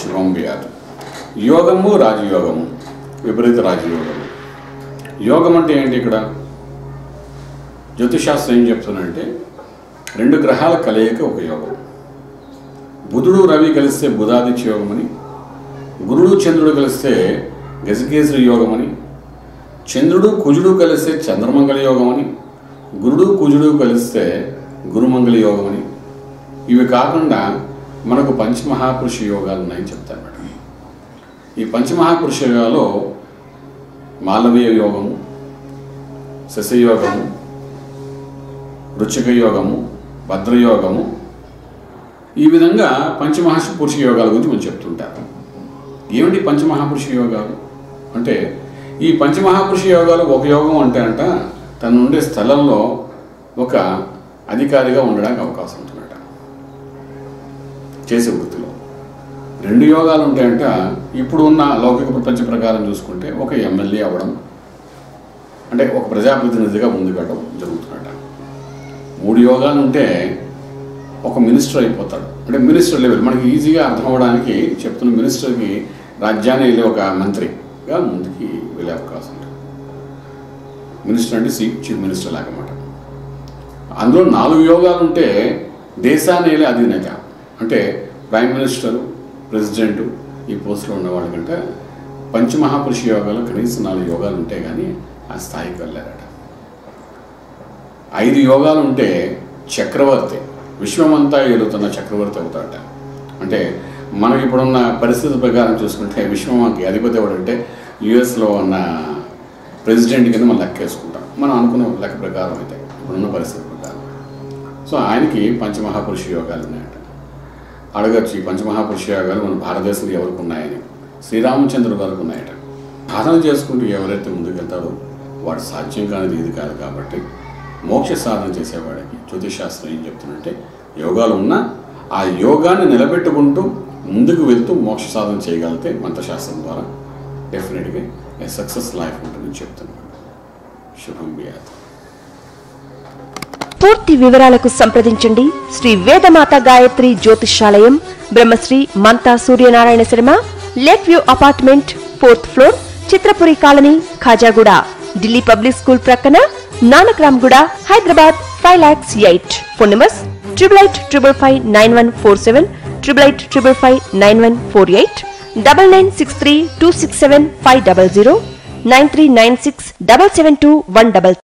శుభం వ్యాధి. యోగము రాజయోగము, విపరీత రాజయోగము. యోగం అంటే ఏంటి? ఇక్కడ జ్యోతిషాస్త్రం ఏం చెప్తుందంటే 2 గ్రహాల కలయిక ఒక యోగం. బుధుడు రవి కలిస్తే బుధాదిత్య యోగం అని, గురుడు చంద్రుడు కలిస్తే గజకేసరి యోగం అని, చంద్రుడు కుజుడు కలిస్తే చంద్రమంగళ యోగం అని, గురుడు కుజుడు కలిస్తే గురుమంగళ యోగం అని. ఇవి కాకుండా మనకు పంచమహాపురుష యోగాలు ఉన్నాయని చెప్తారు మేడం. ఈ పంచమహాపురుష యోగాలో మాలవీయ యోగము, శశయోగము, వృచ్చిక యోగము, భద్రయోగము, ఈ విధంగా పంచమహాపురుష యోగాల గురించి మనం చెప్తుంటారు. ఏమిటి పంచమహాపురుష యోగాలు అంటే, ఈ పంచమహాపురుష యోగాలు ఒక యోగం అంటే తన ఉండే స్థలంలో ఒక అధికారిగా ఉండడానికి అవకాశం ఉంటుందట. చేసే వృత్తిలో 2 యోగాలు ఉంటాయంట. ఇప్పుడు ఉన్న లౌకిక ప్రపంచ ప్రకారం చూసుకుంటే ఒక ఎమ్మెల్యే అవ్వడం, అంటే ఒక ప్రజాప్రతినిధిగా ముందుకెళ్ళడం జరుగుతుందట. 3 యోగాలు ఉంటే ఒక మినిస్టర్ అయిపోతాడు. అంటే మినిస్టర్ లెవెల్ మనకి ఈజీగా అర్థం అవ్వడానికి చెప్తున్న, మినిస్టర్కి రాజ్యాన్ని వెళ్ళే ఒక మంత్రిగా ముందుకి వెళ్ళే అవకాశం ఉంటుంది. మినిస్టర్ అంటే చీఫ్ మినిస్టర్ లాగమాట. అందులో 4 యోగాలు ఉంటే దేశాన్ని వెళ్ళే అధినేత, అంటే ప్రైమ్ మినిస్టరు, ప్రెసిడెంటు, ఈ పోస్టులో ఉన్నవాళ్ళ కంటే పంచమహాపురుష యోగాలు కనీసం 4 యోగాలు ఉంటే కానీ ఆ స్థాయికి వెళ్ళారట. 5 యోగాలు ఉంటే చక్రవర్తి, విశ్వమంతా ఏలుతున్న చక్రవర్తి అవుతాడట. అంటే మనకి ఇప్పుడున్న పరిస్థితి ప్రకారం చూసుకుంటే విశ్వమాకి అధిపతి ఎవడంటే యుఎస్లో ఉన్న ప్రెసిడెంట్ కింద మనం లెక్కేసుకుంటాం, మనం అనుకున్న లెక్క ప్రకారం అయితే ఇప్పుడున్న పరిస్థితి ప్రకారం. సో ఆయనకి పంచమహాపురుష యోగాలు ఉన్నాయట. అడగచ్చు, ఈ పంచమహాపురుష యోగాలు మన భారతదేశంలో ఎవరికి ఉన్నాయని. శ్రీరామచంద్రుడి వరకు ఉన్నాయట. సాధన చేసుకుంటూ ఎవరైతే ముందుకు వెళ్తారో వాడు సాధ్యం కానిది ఇది కాదు. కాబట్టి మోక్ష సాధన చేసేవాడికి జ్యోతిషాస్త్రం ఏం చెప్తుందంటే, యోగాలు ఉన్నా ఆ యోగాన్ని నిలబెట్టుకుంటూ ముందుకు వెళ్తూ మోక్ష సాధన చేయగలిగితే మంత్రశాస్త్రం ద్వారా డెఫినెట్గా ఏ సక్సెస్ లైఫ్ ఉంటుందని చెప్తున్నాను. శుభం వ్యాధి. పూర్తి వివరాలకు సంప్రదించండి Shri Vedamata Gayatri Jyotishalayam, Brahmashri Mantha Suryanarayana Sharma, lake view apartment, 4th floor, Chitrapuri colony, Khajaguda, Delhi public school ప్రక్కన, నానక్రామ్గూడ, హైదరాబాద్ 5,08,000. Phone numbers 8855559147, 8855559148, 9963267500, 9396772133.